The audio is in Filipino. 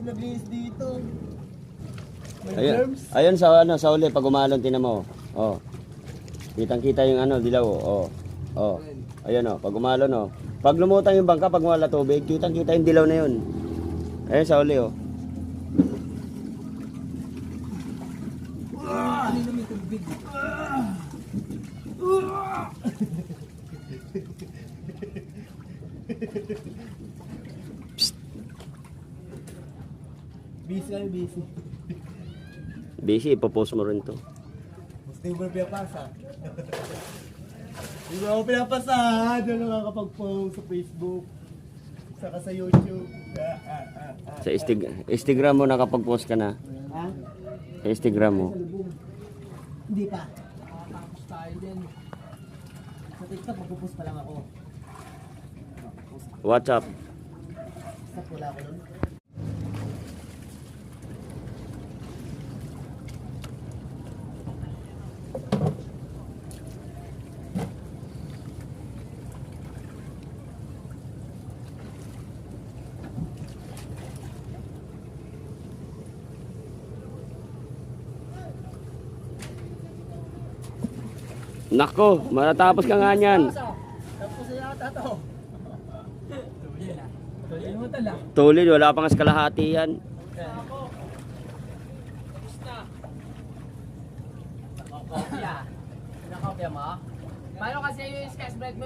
Kasi naglinis dito. May Ayun, germs. ayun sa uli pag umalon tinan mo. Oh. Kitang-kita yung dilaw oh. Oh. Ayun oh, pag umalon oh. Pag lumutang yung bangka pag wala tubig, kitang-kita yung dilaw na yun. Ayun sa uli oh. Kanina may tubig. Busy kami, busy. Busy, ipopost mo rin to. Gusto mo na pinapasa? Hindi mo ako pinapasa. Doon lang nakakapag-post sa Facebook. Saka sa YouTube. Sa Instagram mo nakapag-post ka na. Ha? Sa Instagram mo. Hindi pa. Nakakapos tayo din. Sa TikTok, magpupost pa lang ako. WhatsApp. Stop wala ako nun. Nako, matatapos ka nga niyan. Tapos na yata to. Tuloy mo tala. Tulid, wala pang kalahati yan. Nakakopya mo? Paano kasi yung sketch break mo